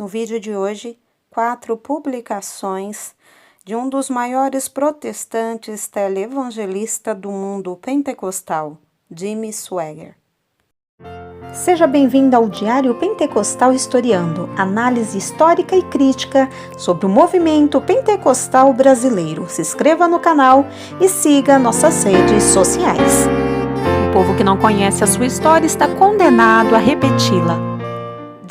No vídeo de hoje, 4 publicações de um dos maiores protestantes televangelista do mundo pentecostal, Jimmy Swaggart. Seja bem-vindo ao Diário Pentecostal Historiando, análise histórica e crítica sobre o movimento pentecostal brasileiro. Se inscreva no canal e siga nossas redes sociais. O povo que não conhece a sua história está condenado a repeti-la.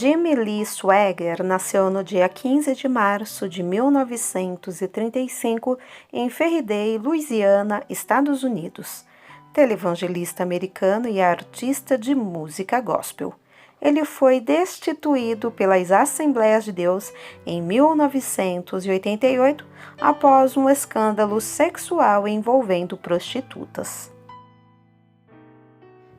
Jimmy Lee Swaggart nasceu no dia 15 de março de 1935 em Ferriday, Louisiana, Estados Unidos. Televangelista americano e artista de música gospel. Ele foi destituído pelas Assembleias de Deus em 1988 após um escândalo sexual envolvendo prostitutas.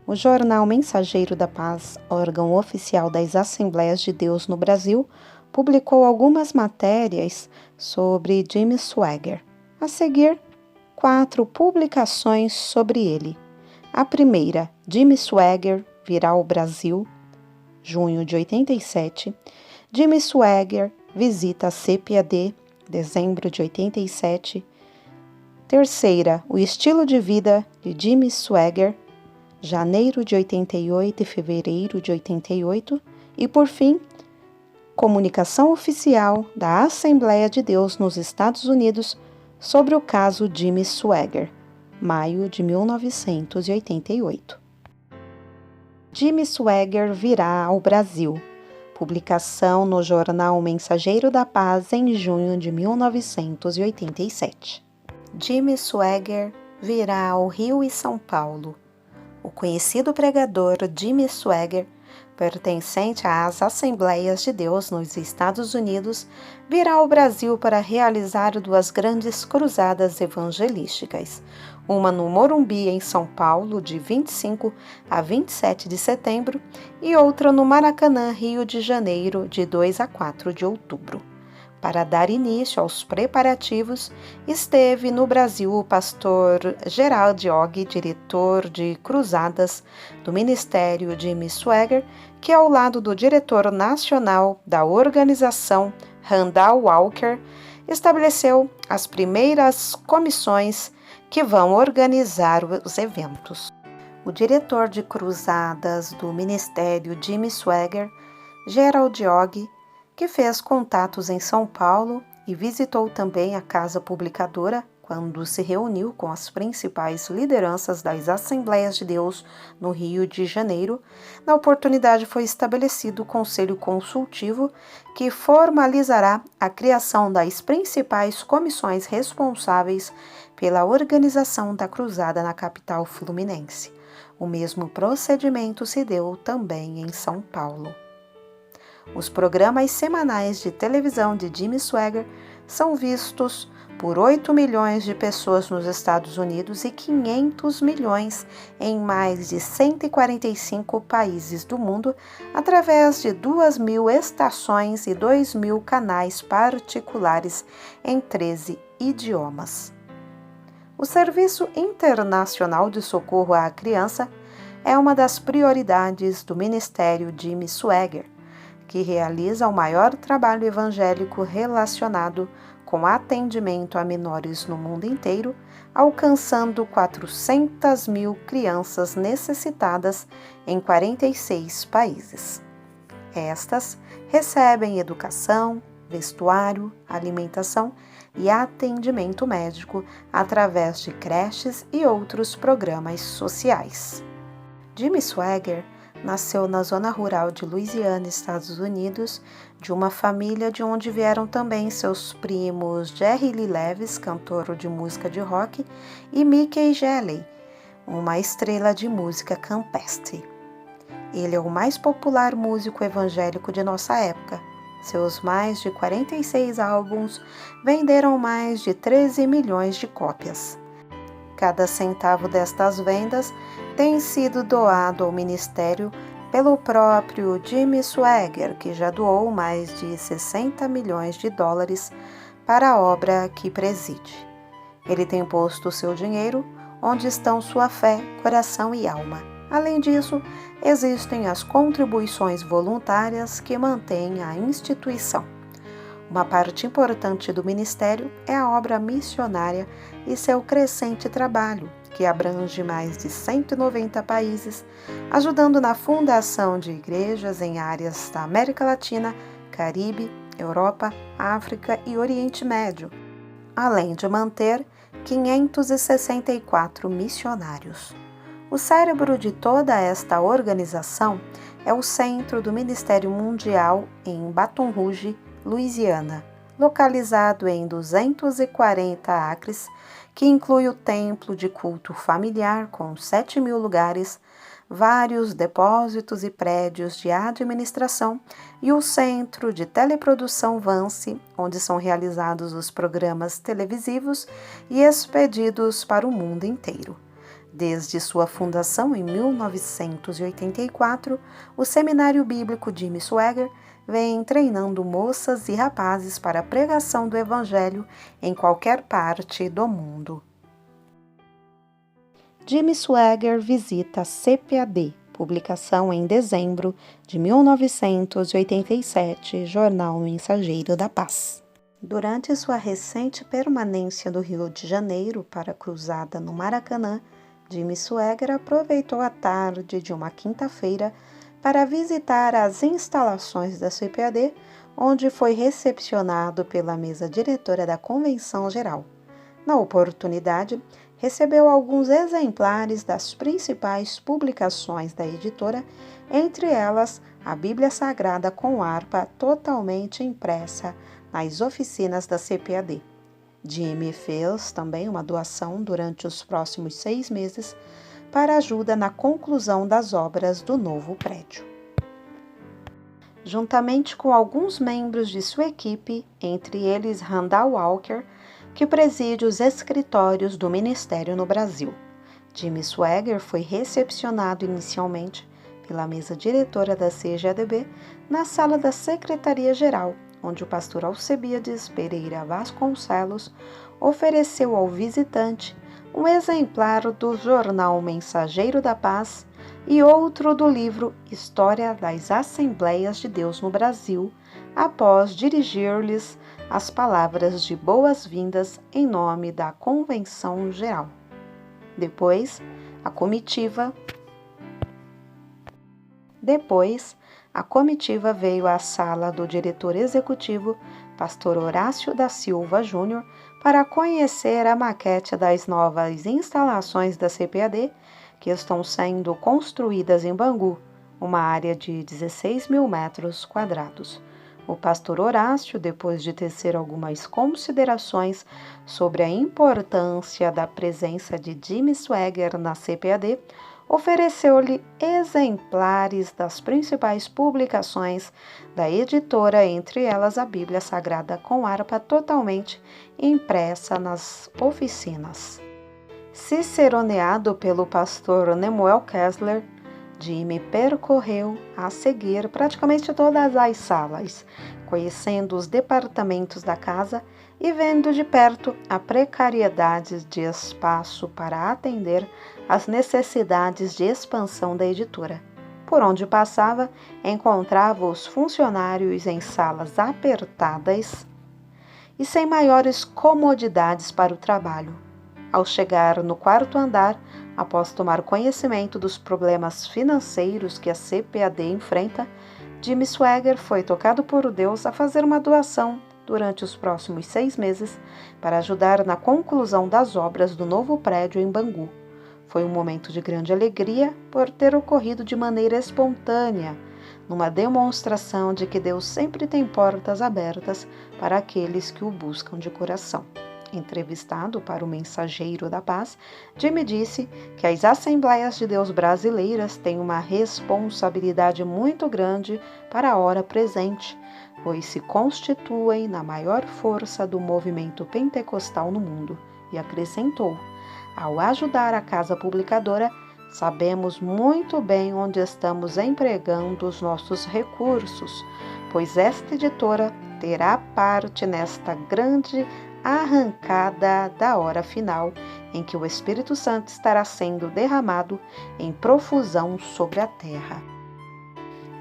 O jornal Mensageiro da Paz, órgão oficial das Assembleias de Deus no Brasil, publicou algumas matérias sobre Jimmy Swaggart. A seguir, 4 publicações sobre ele. A primeira, Jimmy Swaggart virá ao Brasil, junho de 87. Jimmy Swaggart visita a CPAD, dezembro de 87. Terceira, o estilo de vida de Jimmy Swaggart, janeiro de 88 e fevereiro de 88, e por fim, comunicação oficial da Assembleia de Deus nos Estados Unidos sobre o caso Jimmy Swaggart, maio de 1988. Jimmy Swaggart virá ao Brasil, publicação no jornal Mensageiro da Paz em junho de 1987. Jimmy Swaggart virá ao Rio e São Paulo. O conhecido pregador Jimmy Swaggart, pertencente às Assembleias de Deus nos Estados Unidos, virá ao Brasil para realizar 2 grandes cruzadas evangelísticas, uma no Morumbi, em São Paulo, de 25 a 27 de setembro, e outra no Maracanã, Rio de Janeiro, de 2 a 4 de outubro. Para dar início aos preparativos, esteve no Brasil o pastor Gerald Ogg, diretor de cruzadas do Ministério Jimmy Swaggart, que ao lado do diretor nacional da organização, Randall Walker, estabeleceu as primeiras comissões que vão organizar os eventos. O diretor de cruzadas do Ministério Jimmy Swaggart, Gerald Ogg, que fez contatos em São Paulo e visitou também a casa publicadora quando se reuniu com as principais lideranças das Assembleias de Deus no Rio de Janeiro. Na oportunidade foi estabelecido o Conselho Consultivo, que formalizará a criação das principais comissões responsáveis pela organização da cruzada na capital fluminense. O mesmo procedimento se deu também em São Paulo. Os programas semanais de televisão de Jimmy Swaggart são vistos por 8 milhões de pessoas nos Estados Unidos e 500 milhões em mais de 145 países do mundo, através de 2.000 estações e 2.000 canais particulares em 13 idiomas. O Serviço Internacional de Socorro à Criança é uma das prioridades do Ministério Jimmy Swaggart, que realiza o maior trabalho evangélico relacionado com atendimento a menores no mundo inteiro, alcançando 400.000 crianças necessitadas em 46 países. Estas recebem educação, vestuário, alimentação e atendimento médico através de creches e outros programas sociais. Jimmy Swaggart nasceu na zona rural de Louisiana, Estados Unidos, de uma família de onde vieram também seus primos Jerry Lee Lewis, cantor de música de rock, e Mickey Gilley, uma estrela de música campestre. Ele é o mais popular músico evangélico de nossa época. Seus mais de 46 álbuns venderam mais de 13 milhões de cópias. Cada centavo destas vendas tem sido doado ao ministério pelo próprio Jimmy Swaggart, que já doou mais de 60 milhões de dólares para a obra que preside. Ele tem posto o seu dinheiro onde estão sua fé, coração e alma. Além disso, existem as contribuições voluntárias que mantêm a instituição. Uma parte importante do ministério é a obra missionária e seu crescente trabalho, que abrange mais de 190 países, ajudando na fundação de igrejas em áreas da América Latina, Caribe, Europa, África e Oriente Médio, além de manter 564 missionários. O cérebro de toda esta organização é o Centro do Ministério Mundial em Baton Rouge, Louisiana, localizado em 240 acres, que inclui o templo de culto familiar com 7.000 lugares, vários depósitos e prédios de administração e o centro de teleprodução Vance, onde são realizados os programas televisivos e expedidos para o mundo inteiro. Desde sua fundação em 1984, o Seminário Bíblico Jimmy Swaggart vem treinando moças e rapazes para a pregação do Evangelho em qualquer parte do mundo. Jimmy Swaggart visita a CPAD, publicação em dezembro de 1987, Jornal Mensageiro da Paz. Durante sua recente permanência no Rio de Janeiro para a cruzada no Maracanã, Jimmy Swaggart aproveitou a tarde de uma quinta-feira para visitar as instalações da CPAD, onde foi recepcionado pela mesa diretora da Convenção Geral. Na oportunidade, recebeu alguns exemplares das principais publicações da editora, entre elas a Bíblia Sagrada com harpa totalmente impressa nas oficinas da CPAD. Jimmy fez também uma doação durante os próximos 6 meses para ajuda na conclusão das obras do novo prédio. Juntamente com alguns membros de sua equipe, entre eles Randall Walker, que preside os escritórios do Ministério no Brasil. Jimmy Swaggart foi recepcionado inicialmente pela mesa diretora da CGADB na sala da Secretaria-Geral, onde o pastor Alcebiades Pereira Vasconcelos ofereceu ao visitante um exemplar do jornal Mensageiro da Paz e outro do livro História das Assembleias de Deus no Brasil, após dirigir-lhes as palavras de boas-vindas em nome da Convenção Geral. Depois, a comitiva veio à sala do diretor executivo, pastor Horácio da Silva Júnior, para conhecer a maquete das novas instalações da CPAD, que estão sendo construídas em Bangu, uma área de 16.000 metros quadrados. O pastor Horácio, depois de tecer algumas considerações sobre a importância da presença de Jimmy Swaggart na CPAD, ofereceu-lhe exemplares das principais publicações da editora, entre elas a Bíblia Sagrada com harpa totalmente impressa nas oficinas. Ciceroneado pelo pastor Nemuel Kessler, Jimmy percorreu a seguir praticamente todas as salas, conhecendo os departamentos da casa e vendo de perto a precariedade de espaço para atender às necessidades de expansão da editora. Por onde passava, encontrava os funcionários em salas apertadas e sem maiores comodidades para o trabalho. Ao chegar no 4º andar, após tomar conhecimento dos problemas financeiros que a CPAD enfrenta, Jimmy Swaggart foi tocado por Deus a fazer uma doação durante os próximos 6 meses para ajudar na conclusão das obras do novo prédio em Bangu. Foi um momento de grande alegria por ter ocorrido de maneira espontânea, numa demonstração de que Deus sempre tem portas abertas para aqueles que o buscam de coração. Entrevistado para o Mensageiro da Paz, Jimmy disse que as Assembleias de Deus brasileiras têm uma responsabilidade muito grande para a hora presente, pois se constituem na maior força do movimento pentecostal no mundo, e acrescentou: ao ajudar a casa publicadora, sabemos muito bem onde estamos empregando os nossos recursos, pois esta editora terá parte nesta grande arrancada da hora final em que o Espírito Santo estará sendo derramado em profusão sobre a terra.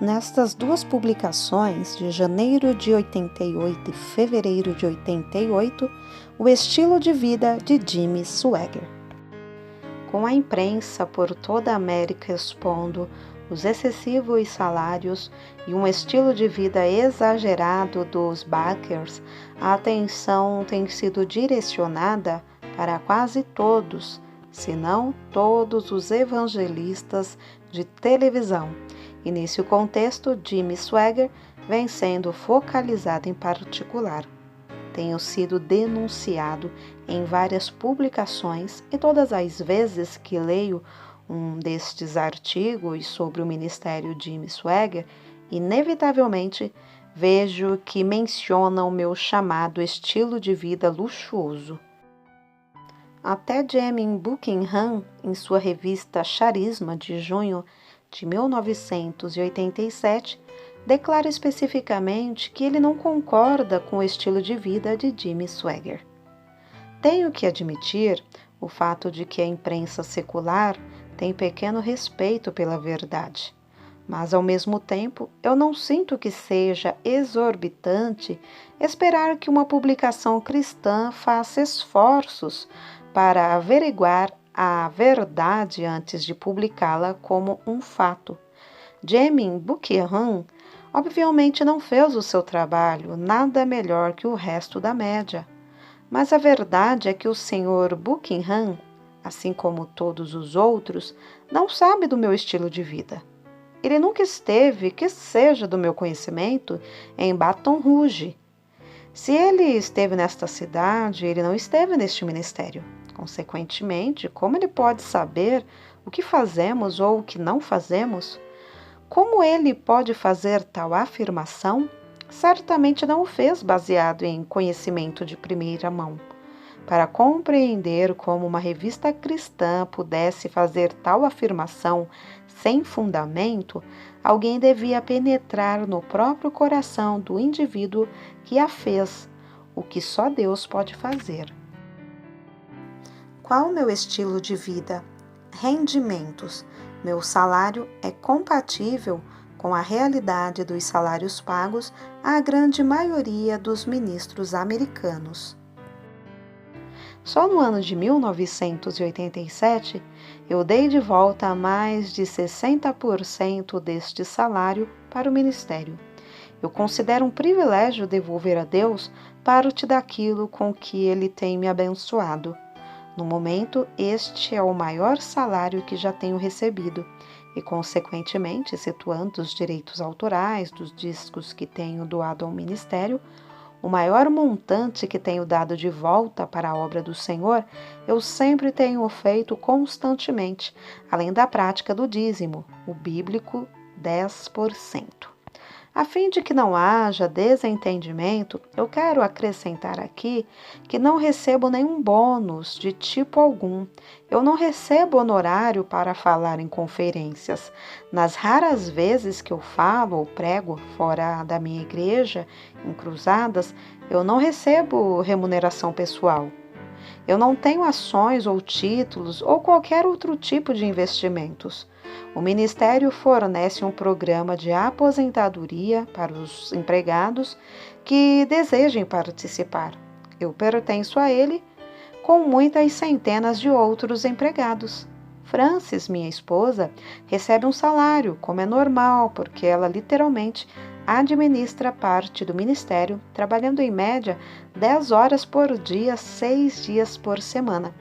Nestas duas publicações, de janeiro de 88 e fevereiro de 88, o estilo de vida de Jimmy Swaggart. Com a imprensa por toda a América expondo os excessivos salários e um estilo de vida exagerado dos backers, a atenção tem sido direcionada para quase todos, se não todos os evangelistas de televisão. E nesse contexto, Jimmy Swaggart vem sendo focalizado em particular. Tenho sido denunciado em várias publicações e todas as vezes que leio um destes artigos sobre o ministério Jimmy Swaggart, inevitavelmente vejo que menciona o meu chamado estilo de vida luxuoso. Até Jamie Buckingham, em sua revista Charisma de junho de 1987, declara especificamente que ele não concorda com o estilo de vida de Jimmy Swaggart. Tenho que admitir o fato de que a imprensa secular tem pequeno respeito pela verdade, mas ao mesmo tempo eu não sinto que seja exorbitante esperar que uma publicação cristã faça esforços para averiguar a verdade antes de publicá-la como um fato. Jamie Buckingham obviamente não fez o seu trabalho nada melhor que o resto da média, mas a verdade é que o Sr. Buckingham, assim como todos os outros, não sabe do meu estilo de vida. Ele nunca esteve, que seja do meu conhecimento, em Baton Rouge. Se ele esteve nesta cidade, ele não esteve neste ministério. Consequentemente, como ele pode saber o que fazemos ou o que não fazemos? Como ele pode fazer tal afirmação? Certamente não o fez baseado em conhecimento de primeira mão. Para compreender como uma revista cristã pudesse fazer tal afirmação sem fundamento, alguém devia penetrar no próprio coração do indivíduo que a fez, o que só Deus pode fazer. Qual o meu estilo de vida? Rendimentos. Meu salário é compatível com a realidade dos salários pagos à grande maioria dos ministros americanos. Só no ano de 1987, eu dei de volta mais de 60% deste salário para o ministério. Eu considero um privilégio devolver a Deus parte daquilo com que Ele tem me abençoado. No momento, este é o maior salário que já tenho recebido e, consequentemente, excetuando os direitos autorais dos discos que tenho doado ao ministério, o maior montante que tenho dado de volta para a obra do Senhor, eu sempre tenho feito constantemente, além da prática do dízimo, o bíblico 10%. A fim de que não haja desentendimento, eu quero acrescentar aqui que não recebo nenhum bônus de tipo algum. Eu não recebo honorário para falar em conferências. Nas raras vezes que eu falo ou prego fora da minha igreja, em cruzadas, eu não recebo remuneração pessoal. Eu não tenho ações ou títulos ou qualquer outro tipo de investimentos. O Ministério fornece um programa de aposentadoria para os empregados que desejem participar. Eu pertenço a ele com muitas centenas de outros empregados. Frances, minha esposa, recebe um salário, como é normal, porque ela literalmente administra parte do ministério, trabalhando em média 10 horas por dia, 6 dias por semana.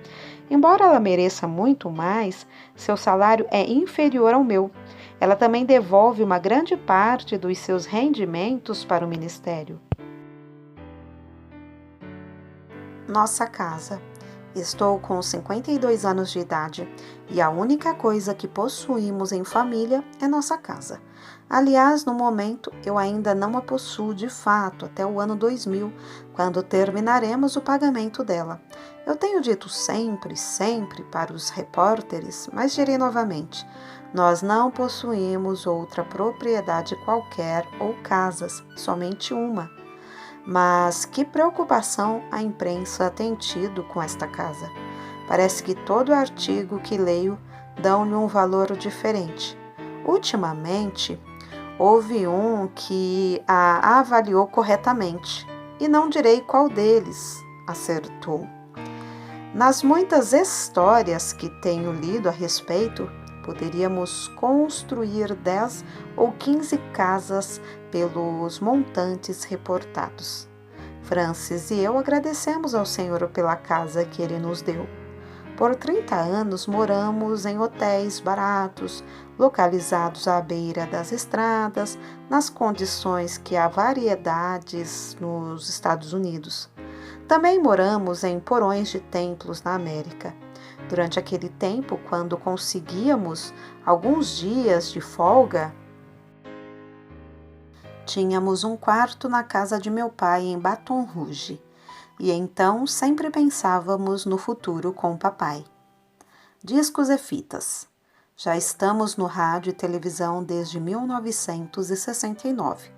Embora ela mereça muito mais, seu salário é inferior ao meu. Ela também devolve uma grande parte dos seus rendimentos para o ministério. Nossa casa. Estou com 52 anos de idade e a única coisa que possuímos em família é nossa casa. Aliás, no momento, eu ainda não a possuo de fato até o ano 2000, quando terminaremos o pagamento dela. Eu tenho dito sempre para os repórteres, mas direi novamente, nós não possuímos outra propriedade qualquer ou casas, somente uma. Mas que preocupação a imprensa tem tido com esta casa. Parece que todo artigo que leio dão-lhe um valor diferente. Ultimamente, houve um que a avaliou corretamente, e não direi qual deles acertou. Nas muitas histórias que tenho lido a respeito, poderíamos construir 10 ou 15 casas pelos montantes reportados. Francis e eu agradecemos ao Senhor pela casa que Ele nos deu. Por 30 anos moramos em hotéis baratos, localizados à beira das estradas, nas condições que há variedades nos Estados Unidos. Também moramos em porões de templos na América. Durante aquele tempo, quando conseguíamos alguns dias de folga, tínhamos um quarto na casa de meu pai em Baton Rouge. E então sempre pensávamos no futuro com o papai. Discos e fitas. Já estamos no rádio e televisão desde 1969.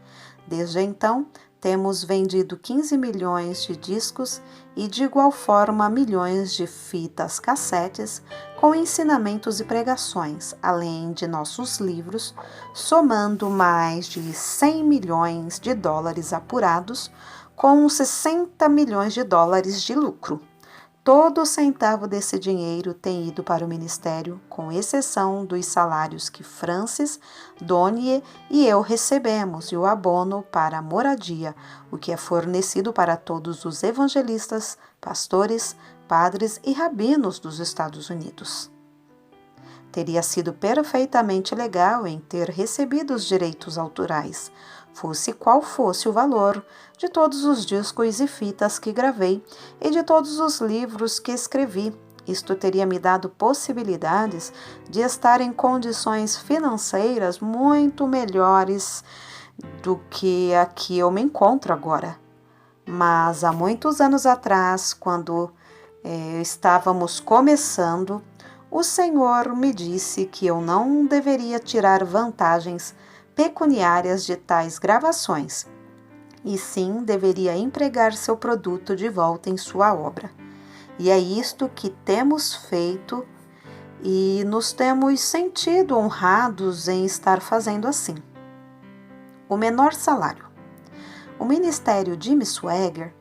Desde então, temos vendido 15 milhões de discos e, de igual forma, milhões de fitas cassetes com ensinamentos e pregações, além de nossos livros, somando mais de 100 milhões de dólares apurados, com 60 milhões de dólares de lucro. Todo centavo desse dinheiro tem ido para o ministério, com exceção dos salários que Francis, Donnie e eu recebemos e o abono para a moradia, o que é fornecido para todos os evangelistas, pastores, padres e rabinos dos Estados Unidos. Teria sido perfeitamente legal em ter recebido os direitos autorais, fosse qual fosse o valor de todos os discos e fitas que gravei e de todos os livros que escrevi. Isto teria me dado possibilidades de estar em condições financeiras muito melhores do que a que eu me encontro agora. Mas há muitos anos atrás, quando estávamos começando, o Senhor me disse que eu não deveria tirar vantagens pecuniárias de tais gravações, e sim deveria empregar seu produto de volta em sua obra. E é isto que temos feito e nos temos sentido honrados em estar fazendo assim. O menor salário. O Ministério Jimmy Swaggart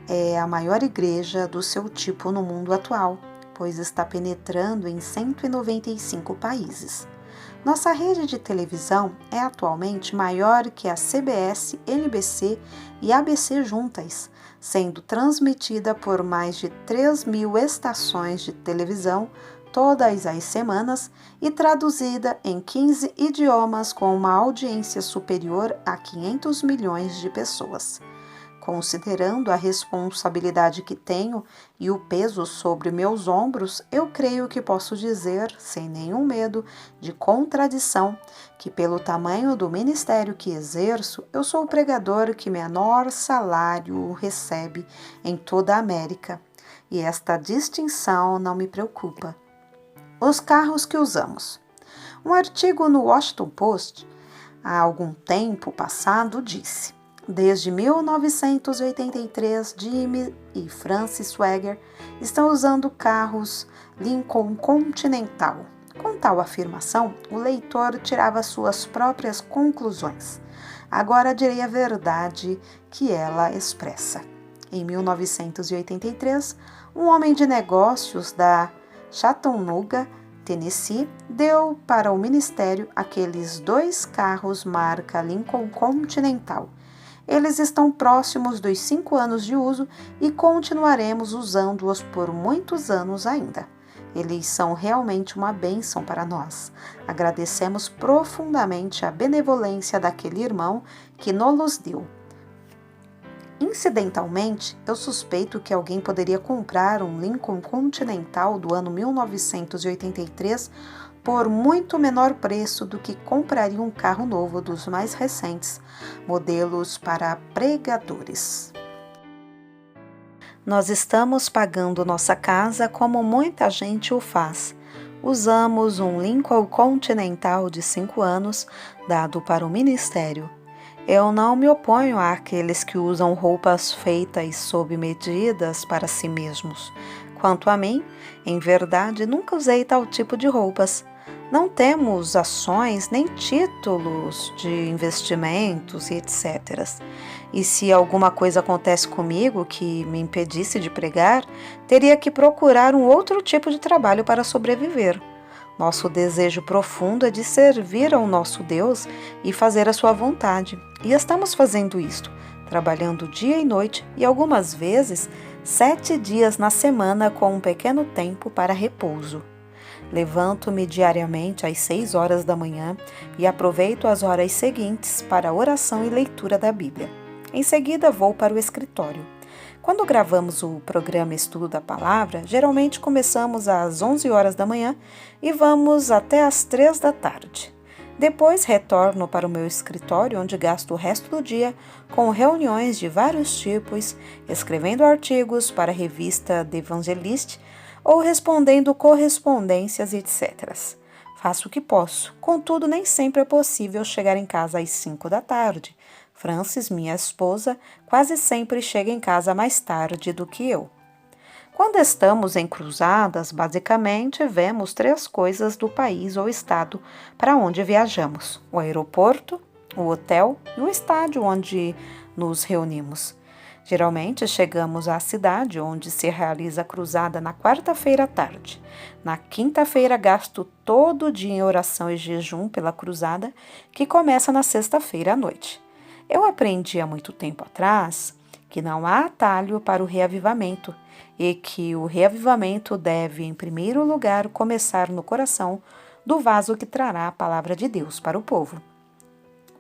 é a maior igreja do seu tipo no mundo atual, pois está penetrando em 195 países. Nossa rede de televisão é atualmente maior que a CBS, NBC e ABC juntas, sendo transmitida por mais de 3.000 estações de televisão todas as semanas e traduzida em 15 idiomas com uma audiência superior a 500 milhões de pessoas. Considerando a responsabilidade que tenho e o peso sobre meus ombros, eu creio que posso dizer, sem nenhum medo de contradição, que pelo tamanho do ministério que exerço, eu sou o pregador que menor salário recebe em toda a América. E esta distinção não me preocupa. Os carros que usamos. Um artigo no Washington Post, há algum tempo passado, disse: desde 1983, Jimmy e Francis Swaggart estão usando carros Lincoln Continental. Com tal afirmação, o leitor tirava suas próprias conclusões. Agora direi a verdade que ela expressa. Em 1983, um homem de negócios da Chattanooga, Tennessee, deu para o ministério aqueles 2 carros marca Lincoln Continental. Eles estão próximos dos 5 anos de uso e continuaremos usando-os por muitos anos ainda. Eles são realmente uma bênção para nós. Agradecemos profundamente a benevolência daquele irmão que nos deu. Incidentalmente, eu suspeito que alguém poderia comprar um Lincoln Continental do ano 1983 por muito menor preço do que compraria um carro novo dos mais recentes modelos para pregadores. Nós estamos pagando nossa casa como muita gente o faz. Usamos um Lincoln Continental de 5 anos, dado para o ministério. Eu não me oponho àqueles que usam roupas feitas sob medidas para si mesmos. Quanto a mim, em verdade, nunca usei tal tipo de roupas. Não temos ações nem títulos de investimentos e etc. E se alguma coisa acontece comigo que me impedisse de pregar, teria que procurar um outro tipo de trabalho para sobreviver. Nosso desejo profundo é de servir ao nosso Deus e fazer a sua vontade. E estamos fazendo isto, trabalhando dia e noite e algumas vezes 7 dias na semana com um pequeno tempo para repouso. Levanto-me diariamente às 6 horas da manhã e aproveito as horas seguintes para oração e leitura da Bíblia. Em seguida, vou para o escritório. Quando gravamos o programa Estudo da Palavra, geralmente começamos às 11 horas da manhã e vamos até às 3 da tarde. Depois retorno para o meu escritório, onde gasto o resto do dia com reuniões de vários tipos, escrevendo artigos para a revista The Evangelist ou respondendo correspondências, etc. Faço o que posso, contudo nem sempre é possível chegar em casa às 5 da tarde. Frances, minha esposa, quase sempre chega em casa mais tarde do que eu. Quando estamos em cruzadas, basicamente vemos 3 coisas do país ou estado para onde viajamos: o aeroporto, o hotel e o estádio onde nos reunimos. Geralmente chegamos à cidade onde se realiza a cruzada na quarta-feira à tarde. Na quinta-feira gasto todo o dia em oração e jejum pela cruzada, que começa na sexta-feira à noite. Eu aprendi há muito tempo atrás que não há atalho para o reavivamento e que o reavivamento deve, em primeiro lugar, começar no coração do vaso que trará a palavra de Deus para o povo.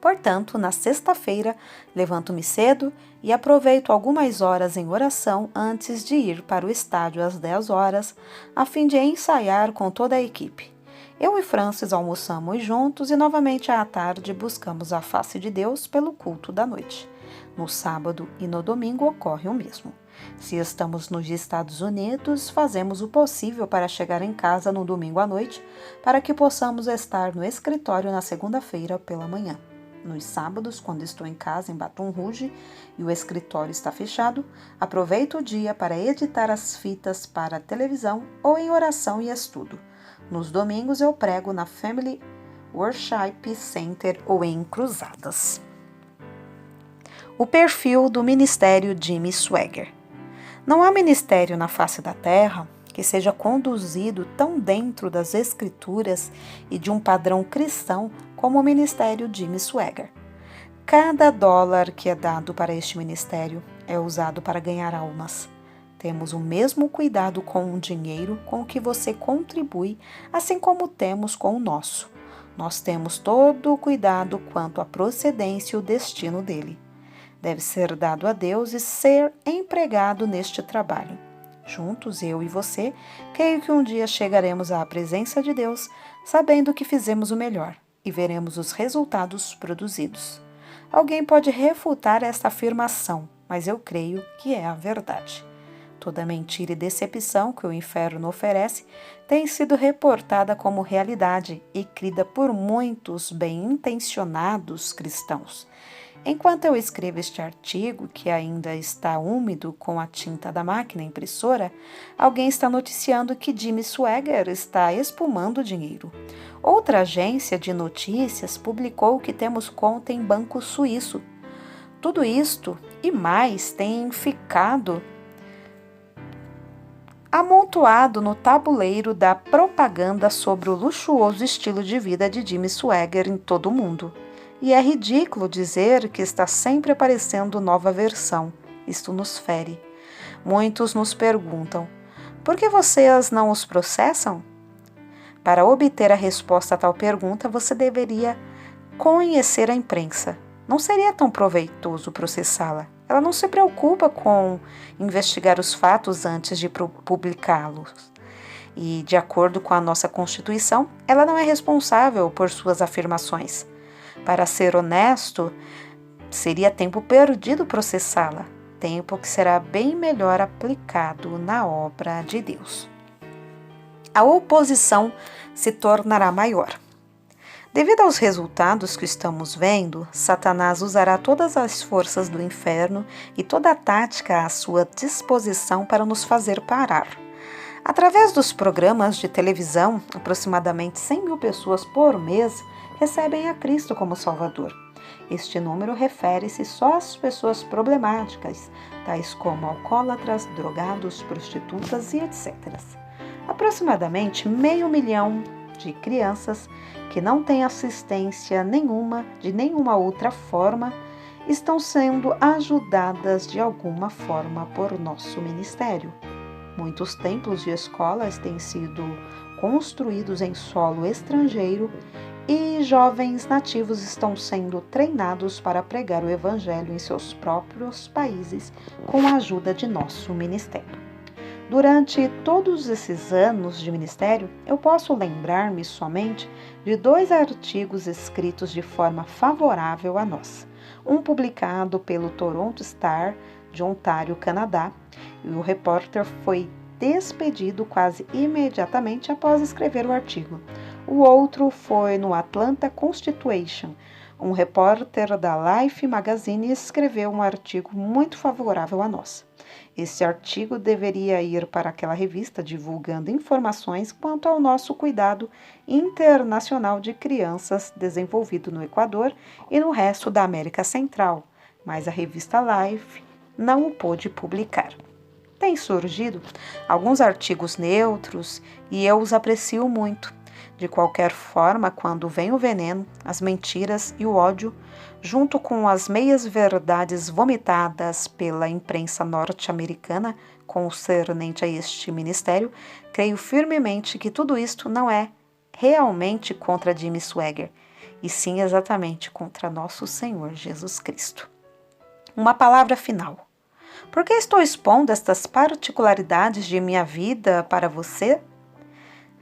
Portanto, na sexta-feira, levanto-me cedo e aproveito algumas horas em oração antes de ir para o estádio às 10 horas, a fim de ensaiar com toda a equipe. Eu e Francis almoçamos juntos e novamente à tarde buscamos a face de Deus pelo culto da noite. No sábado e no domingo ocorre o mesmo. Se estamos nos Estados Unidos, fazemos o possível para chegar em casa no domingo à noite, para que possamos estar no escritório na segunda-feira pela manhã. Nos sábados, quando estou em casa em Baton Rouge e o escritório está fechado, aproveito o dia para editar as fitas para a televisão ou em oração e estudo. Nos domingos eu prego na Family Worship Center ou em cruzadas. O perfil do Ministério Jimmy Swaggart. Não há ministério na face da terra que seja conduzido tão dentro das Escrituras e de um padrão cristão como o Ministério Jimmy Swaggart. Cada dólar que é dado para este ministério é usado para ganhar almas. Temos o mesmo cuidado com o dinheiro com que você contribui, assim como temos com o nosso. Nós temos todo o cuidado quanto à procedência e o destino dele. Deve ser dado a Deus e ser empregado neste trabalho. Juntos, eu e você, creio que um dia chegaremos à presença de Deus, sabendo que fizemos o melhor e veremos os resultados produzidos. Alguém pode refutar esta afirmação, mas eu creio que é a verdade. Toda mentira e decepção que o inferno oferece tem sido reportada como realidade e crida por muitos bem-intencionados cristãos. Enquanto eu escrevo este artigo, que ainda está úmido com a tinta da máquina impressora, alguém está noticiando que Jimmy Swaggart está espumando dinheiro. Outra agência de notícias publicou que temos conta em banco suíço. Tudo isto e mais tem ficado amontoado no tabuleiro da propaganda sobre o luxuoso estilo de vida de Jimmy Swaggart em todo o mundo. E é ridículo dizer que está sempre aparecendo nova versão. Isto nos fere. Muitos nos perguntam: por que vocês não os processam? Para obter a resposta a tal pergunta, você deveria conhecer a imprensa. Não seria tão proveitoso processá-la. Ela não se preocupa com investigar os fatos antes de publicá-los. E, de acordo com a nossa Constituição, ela não é responsável por suas afirmações. Para ser honesto, seria tempo perdido processá-la, tempo que será bem melhor aplicado na obra de Deus. A oposição se tornará maior. Devido aos resultados que estamos vendo, Satanás usará todas as forças do inferno e toda a tática à sua disposição para nos fazer parar. Através dos programas de televisão, aproximadamente 100 mil pessoas por mês recebem a Cristo como Salvador. Este número refere-se só às pessoas problemáticas, tais como alcoólatras, drogados, prostitutas e etc. Aproximadamente 500 mil de crianças que não têm assistência nenhuma de nenhuma outra forma estão sendo ajudadas de alguma forma por nosso ministério. Muitos templos e escolas têm sido construídos em solo estrangeiro e jovens nativos estão sendo treinados para pregar o Evangelho em seus próprios países com a ajuda de nosso ministério. Durante todos esses anos de ministério, eu posso lembrar-me somente de 2 artigos escritos de forma favorável a nós. Um publicado pelo Toronto Star, de Ontário, Canadá, e o repórter foi despedido quase imediatamente após escrever o artigo. O outro foi no Atlanta Constitution. Um repórter da Life Magazine escreveu um artigo muito favorável a nós. Esse artigo deveria ir para aquela revista divulgando informações quanto ao nosso cuidado internacional de crianças desenvolvido no Equador e no resto da América Central, mas a revista Life não o pôde publicar. Tem surgido alguns artigos neutros e eu os aprecio muito. De qualquer forma, quando vem o veneno, as mentiras e o ódio, junto com as meias-verdades vomitadas pela imprensa norte-americana concernente a este ministério, creio firmemente que tudo isto não é realmente contra Jimmy Swaggart, e sim exatamente contra nosso Senhor Jesus Cristo. Uma palavra final. Por que estou expondo estas particularidades de minha vida para você?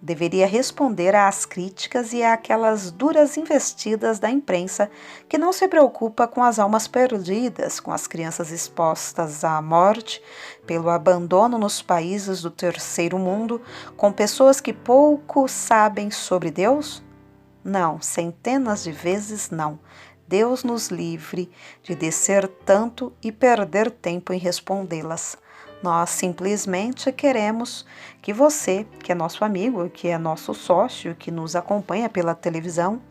Deveria responder às críticas e àquelas duras investidas da imprensa que não se preocupa com as almas perdidas, com as crianças expostas à morte, pelo abandono nos países do terceiro mundo, com pessoas que pouco sabem sobre Deus? Não, centenas de vezes não. Deus nos livre de descer tanto e perder tempo em respondê-las. Nós simplesmente queremos que você, que é nosso amigo, que é nosso sócio, que nos acompanha pela televisão,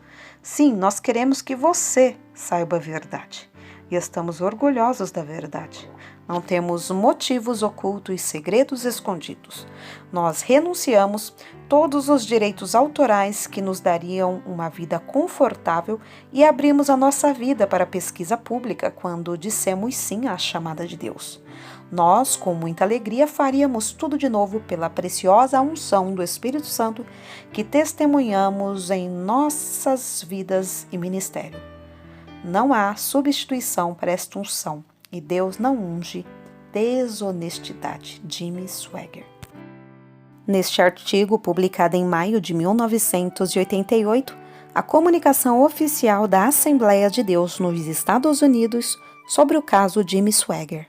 sim, nós queremos que você saiba a verdade. E estamos orgulhosos da verdade. Não temos motivos ocultos e segredos escondidos. Nós renunciamos todos os direitos autorais que nos dariam uma vida confortável e abrimos a nossa vida para a pesquisa pública quando dissemos sim à chamada de Deus. Nós, com muita alegria, faríamos tudo de novo pela preciosa unção do Espírito Santo que testemunhamos em nossas vidas e ministério. Não há substituição para esta unção e Deus não unge desonestidade. Jimmy Swaggart. Neste artigo, publicado em maio de 1988, a comunicação oficial da Assembleia de Deus nos Estados Unidos sobre o caso Jimmy Swaggart.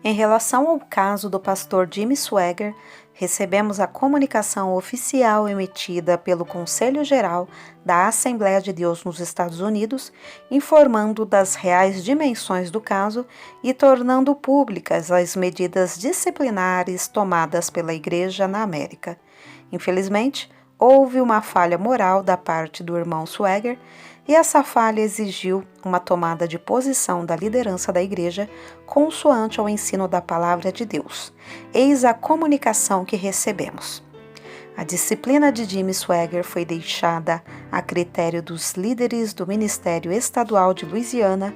Em relação ao caso do pastor Jimmy Swaggart, recebemos a comunicação oficial emitida pelo Conselho Geral da Assembleia de Deus nos Estados Unidos, informando das reais dimensões do caso e tornando públicas as medidas disciplinares tomadas pela Igreja na América. Infelizmente, houve uma falha moral da parte do irmão Swaggart, e essa falha exigiu uma tomada de posição da liderança da Igreja consoante ao ensino da Palavra de Deus. Eis a comunicação que recebemos. A disciplina de Jimmy Swaggart foi deixada a critério dos líderes do Ministério Estadual de Louisiana,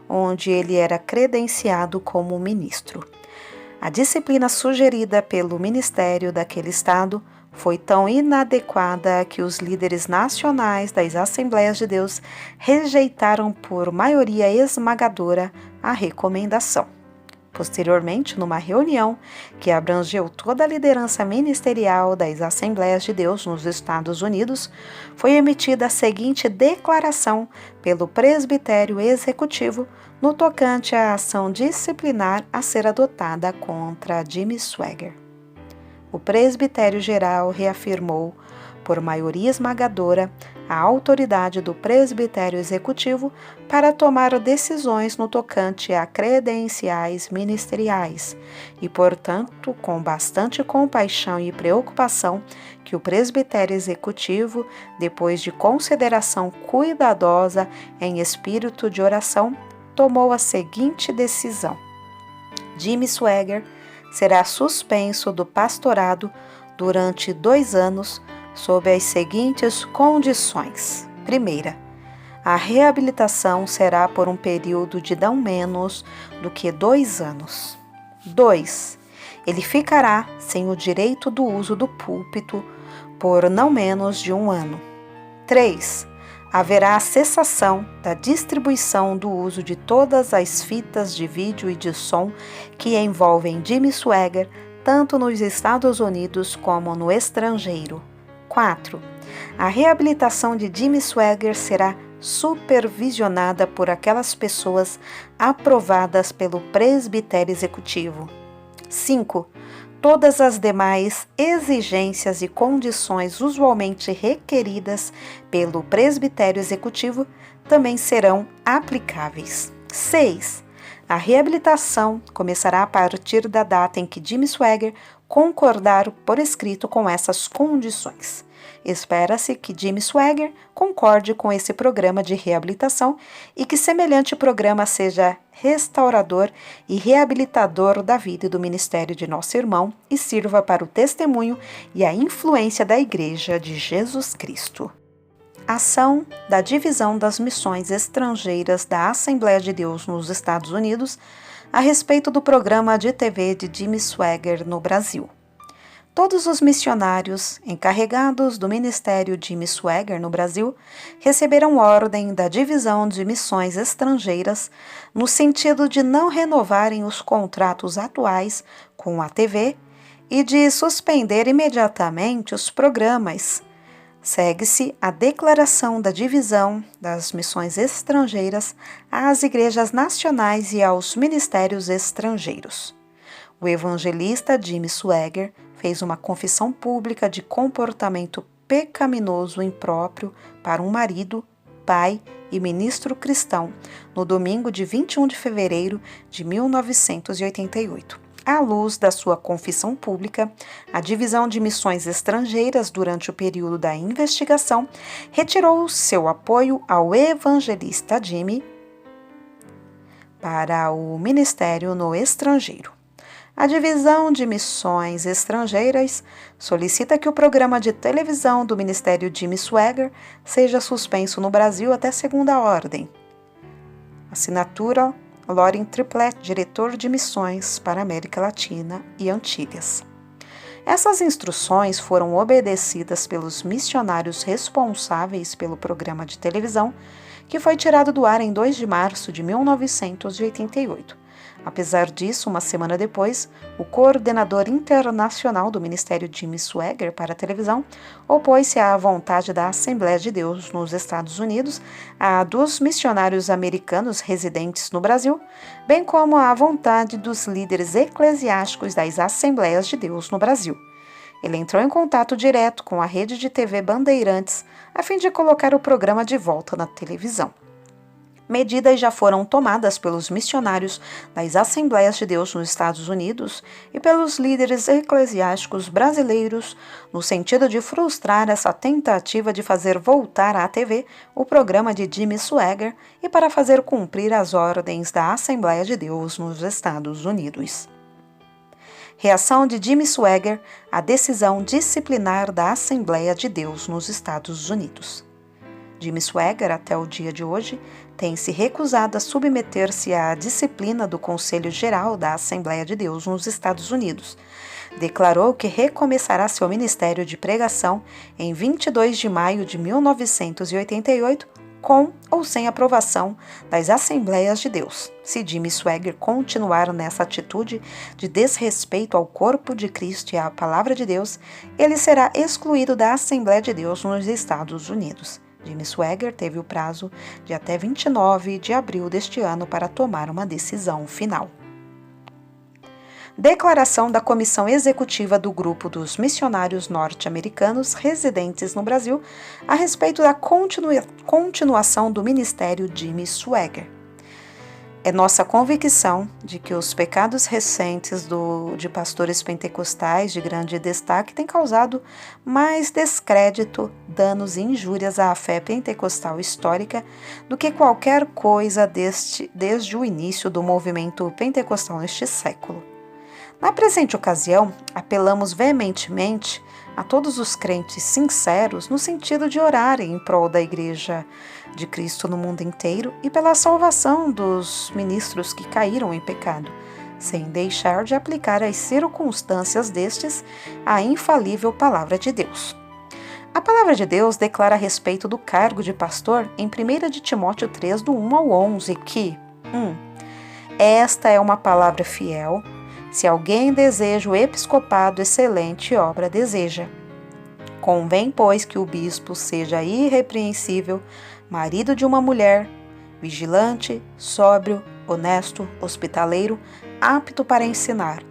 onde ele era credenciado como ministro. A disciplina sugerida pelo ministério daquele estado foi tão inadequada que os líderes nacionais das Assembleias de Deus rejeitaram por maioria esmagadora a recomendação. Posteriormente, numa reunião que abrangeu toda a liderança ministerial das Assembleias de Deus nos Estados Unidos, foi emitida a seguinte declaração pelo presbitério executivo no tocante à ação disciplinar a ser adotada contra Jimmy Swaggart. O presbitério geral reafirmou, por maioria esmagadora, a autoridade do presbitério executivo para tomar decisões no tocante a credenciais ministeriais e, portanto, com bastante compaixão e preocupação, que o presbitério executivo, depois de consideração cuidadosa em espírito de oração, tomou a seguinte decisão: Jimmy Swaggart será suspenso do pastorado durante 2 anos sob as seguintes condições. Primeira, a reabilitação será por um período de não menos do que 2 anos. 2. Ele ficará sem o direito do uso do púlpito por não menos de 1 ano. 3. Haverá a cessação da distribuição do uso de todas as fitas de vídeo e de som que envolvem Jimmy Swaggart, tanto nos Estados Unidos como no estrangeiro. 4. A reabilitação de Jimmy Swaggart será supervisionada por aquelas pessoas aprovadas pelo presbitério executivo. 5. Todas as demais exigências e condições usualmente requeridas pelo presbitério executivo também serão aplicáveis. 6. A reabilitação começará a partir da data em que Jimmy Swaggart concordar por escrito com essas condições. Espera-se que Jimmy Swaggart concorde com esse programa de reabilitação e que semelhante programa seja restaurador e reabilitador da vida e do ministério de nosso irmão e sirva para o testemunho e a influência da Igreja de Jesus Cristo. Ação da Divisão das Missões Estrangeiras da Assembleia de Deus nos Estados Unidos a respeito do programa de TV de Jimmy Swaggart no Brasil. Todos os missionários encarregados do ministério Jimmy Swaggart no Brasil receberam ordem da Divisão de Missões Estrangeiras no sentido de não renovarem os contratos atuais com a TV e de suspender imediatamente os programas. Segue-se a declaração da Divisão das Missões Estrangeiras às igrejas nacionais e aos ministérios estrangeiros. O evangelista Jimmy Swaggart fez uma confissão pública de comportamento pecaminoso impróprio para um marido, pai e ministro cristão no domingo de 21 de fevereiro de 1988. À luz da sua confissão pública, a Divisão de Missões Estrangeiras, durante o período da investigação, retirou seu apoio ao evangelista Jimmy para o ministério no estrangeiro. A Divisão de Missões Estrangeiras solicita que o programa de televisão do Ministério Jimmy Swaggart seja suspenso no Brasil até segunda ordem. Assinatura Loren Triplett, diretor de missões para a América Latina e Antilhas. Essas instruções foram obedecidas pelos missionários responsáveis pelo programa de televisão, que foi tirado do ar em 2 de março de 1988. Apesar disso, uma semana depois, o coordenador internacional do Ministério Jimmy Swaggart para a televisão opôs-se à vontade da Assembleia de Deus nos Estados Unidos, a dos missionários americanos residentes no Brasil, bem como à vontade dos líderes eclesiásticos das Assembleias de Deus no Brasil. Ele entrou em contato direto com a rede de TV Bandeirantes a fim de colocar o programa de volta na televisão. Medidas já foram tomadas pelos missionários das Assembleias de Deus nos Estados Unidos e pelos líderes eclesiásticos brasileiros no sentido de frustrar essa tentativa de fazer voltar à TV o programa de Jimmy Swaggart e para fazer cumprir as ordens da Assembleia de Deus nos Estados Unidos. Reação de Jimmy Swaggart à decisão disciplinar da Assembleia de Deus nos Estados Unidos. Jimmy Swaggart, até o dia de hoje, tem se recusado a submeter-se à disciplina do Conselho Geral da Assembleia de Deus nos Estados Unidos. Declarou que recomeçará seu ministério de pregação em 22 de maio de 1988, com ou sem aprovação das Assembleias de Deus. Se Jimmy Swaggart continuar nessa atitude de desrespeito ao corpo de Cristo e à Palavra de Deus, ele será excluído da Assembleia de Deus nos Estados Unidos. Jimmy Swaggart teve o prazo de até 29 de abril deste ano para tomar uma decisão final. Declaração da Comissão Executiva do Grupo dos Missionários Norte-Americanos residentes no Brasil a respeito da continuação do Ministério Jimmy Swaggart. É nossa convicção de que os pecados recentes de pastores pentecostais de grande destaque têm causado mais descrédito, danos e injúrias à fé pentecostal histórica do que qualquer coisa desde o início do movimento pentecostal neste século. Na presente ocasião, apelamos veementemente a todos os crentes sinceros no sentido de orarem em prol da Igreja de Cristo no mundo inteiro e pela salvação dos ministros que caíram em pecado, sem deixar de aplicar às circunstâncias destes a infalível Palavra de Deus. A Palavra de Deus declara a respeito do cargo de pastor em 1 de Timóteo 3, do 1 ao 11, que esta é uma palavra fiel. Se alguém deseja o episcopado, excelente obra deseja. Convém, pois, que o bispo seja irrepreensível, marido de uma mulher, vigilante, sóbrio, honesto, hospitaleiro, apto para ensinar,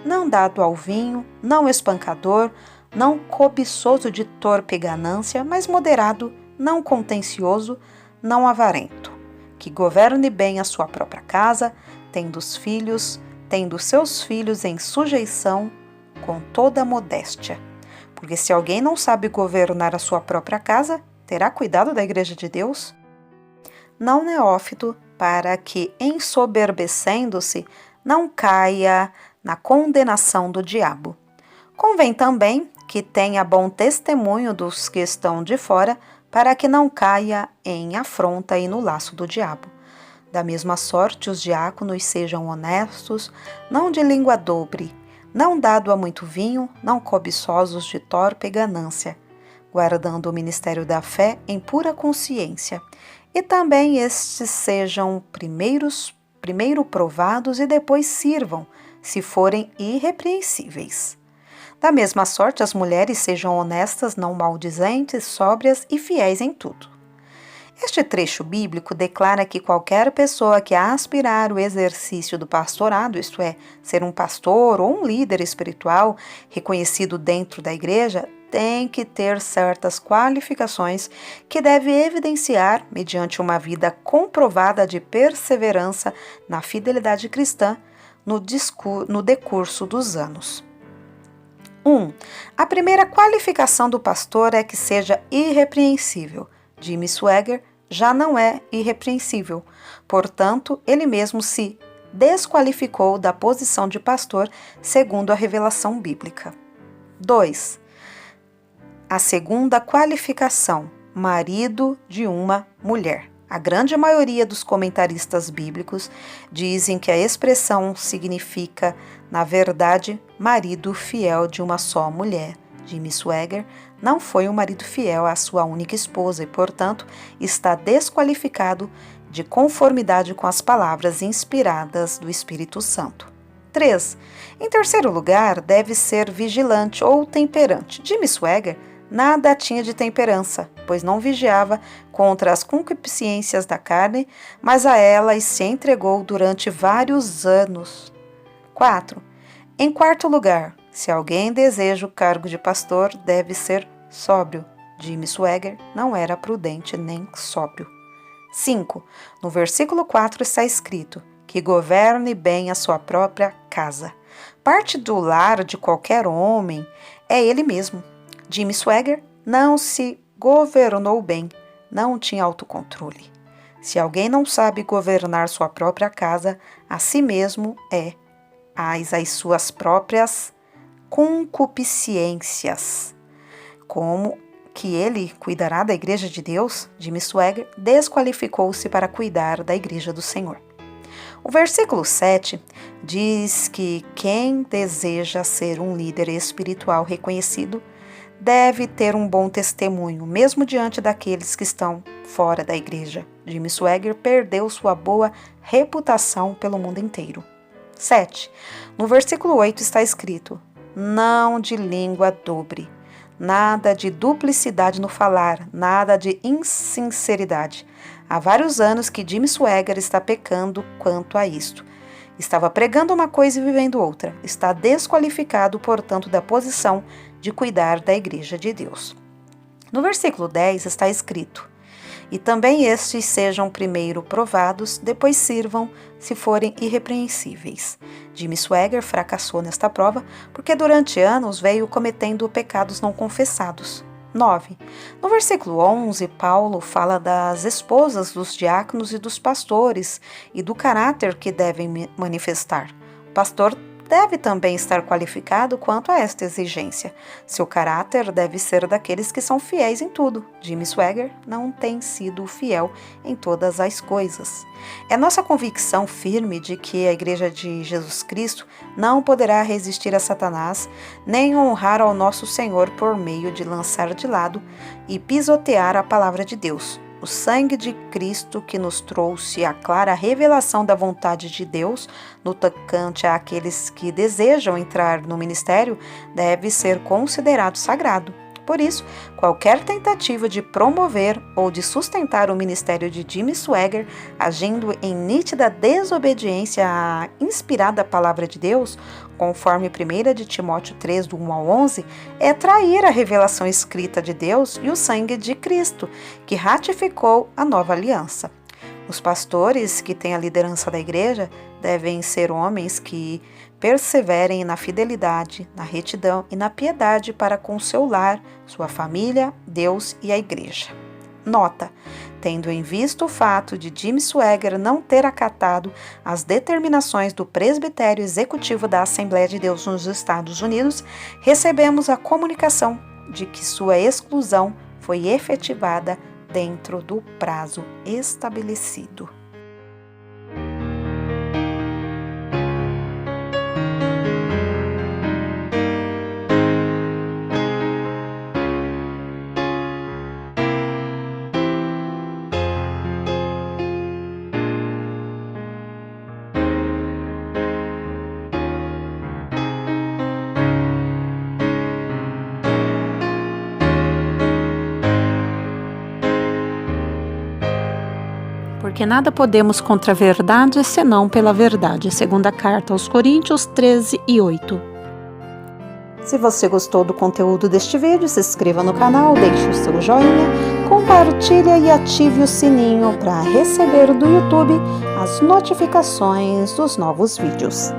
não dado ao vinho, não espancador, não cobiçoso de torpe ganância, mas moderado, não contencioso, não avarento, que governe bem a sua própria casa, tendo seus filhos em sujeição com toda a modéstia. Porque se alguém não sabe governar a sua própria casa, terá cuidado da Igreja de Deus? Não neófito, para que, ensoberbecendo-se, não caia na condenação do diabo. Convém também que tenha bom testemunho dos que estão de fora, para que não caia em afronta e no laço do diabo. Da mesma sorte, os diáconos sejam honestos, não de língua dobre, não dado a muito vinho, não cobiçosos de torpe ganância, guardando o ministério da fé em pura consciência. E também estes sejam primeiro provados e depois sirvam, se forem irrepreensíveis. Da mesma sorte, as mulheres sejam honestas, não maldizentes, sóbrias e fiéis em tudo. Este trecho bíblico declara que qualquer pessoa que aspirar o exercício do pastorado, isto é, ser um pastor ou um líder espiritual reconhecido dentro da igreja, tem que ter certas qualificações que deve evidenciar mediante uma vida comprovada de perseverança na fidelidade cristã no decurso dos anos. 1. A primeira qualificação do pastor é que seja irrepreensível. Jimmy Swaggart já não é irrepreensível, portanto, ele mesmo se desqualificou da posição de pastor segundo a revelação bíblica. 2. A segunda qualificação, marido de uma mulher. A grande maioria dos comentaristas bíblicos dizem que a expressão significa, na verdade, marido fiel de uma só mulher. Jimmy Swaggart não foi um marido fiel à sua única esposa e, portanto, está desqualificado de conformidade com as palavras inspiradas do Espírito Santo. 3. Em terceiro lugar, deve ser vigilante ou temperante. Jimmy Swaggart nada tinha de temperança, pois não vigiava contra as concupiscências da carne, mas a elas se entregou durante vários anos. 4. Em quarto lugar, se alguém deseja o cargo de pastor, deve ser sóbrio. Jimmy Swaggart não era prudente nem sóbrio. 5. No versículo 4 está escrito que governe bem a sua própria casa. Parte do lar de qualquer homem é ele mesmo. Jimmy Swaggart não se governou bem, não tinha autocontrole. Se alguém não sabe governar sua própria casa, a si mesmo é as suas próprias concupiscências. Como que ele cuidará da Igreja de Deus? Jimmy Swaggart desqualificou-se para cuidar da Igreja do Senhor. O versículo 7 diz que quem deseja ser um líder espiritual reconhecido deve ter um bom testemunho, mesmo diante daqueles que estão fora da igreja. Jimmy Swaggart perdeu sua boa reputação pelo mundo inteiro. 7. No versículo 8 está escrito: não de língua dobre, nada de duplicidade no falar, nada de insinceridade. Há vários anos que Jimmy Swaggart está pecando quanto a isto. Estava pregando uma coisa e vivendo outra. Está desqualificado, portanto, da posição de cuidar da igreja de Deus. No versículo 10 está escrito: e também estes sejam primeiro provados, depois sirvam, se forem irrepreensíveis. Jimmy Swaggart fracassou nesta prova porque durante anos veio cometendo pecados não confessados. 9. No versículo 11, Paulo fala das esposas dos diáconos e dos pastores e do caráter que devem manifestar. O pastor deve também estar qualificado quanto a esta exigência. Seu caráter deve ser daqueles que são fiéis em tudo. Jimmy Swaggart não tem sido fiel em todas as coisas. É nossa convicção firme de que a Igreja de Jesus Cristo não poderá resistir a Satanás, nem honrar ao nosso Senhor por meio de lançar de lado e pisotear a palavra de Deus. O sangue de Cristo que nos trouxe a clara revelação da vontade de Deus no tocante àqueles que desejam entrar no ministério deve ser considerado sagrado. Por isso, qualquer tentativa de promover ou de sustentar o ministério de Jimmy Swaggart, agindo em nítida desobediência à inspirada palavra de Deus, conforme 1 de Timóteo 3, do 1 ao 11, é trair a revelação escrita de Deus e o sangue de Cristo, que ratificou a nova aliança. Os pastores que têm a liderança da igreja devem ser homens que perseverem na fidelidade, na retidão e na piedade para com seu lar, sua família, Deus e a igreja. Nota: tendo em vista o fato de Jimmy Swaggart não ter acatado as determinações do presbitério executivo da Assembleia de Deus nos Estados Unidos, recebemos a comunicação de que sua exclusão foi efetivada dentro do prazo estabelecido. Porque nada podemos contra a verdade, senão pela verdade. Segunda carta aos Coríntios 13 e 8. Se você gostou do conteúdo deste vídeo, se inscreva no canal, deixe o seu joinha, compartilhe e ative o sininho para receber do YouTube as notificações dos novos vídeos.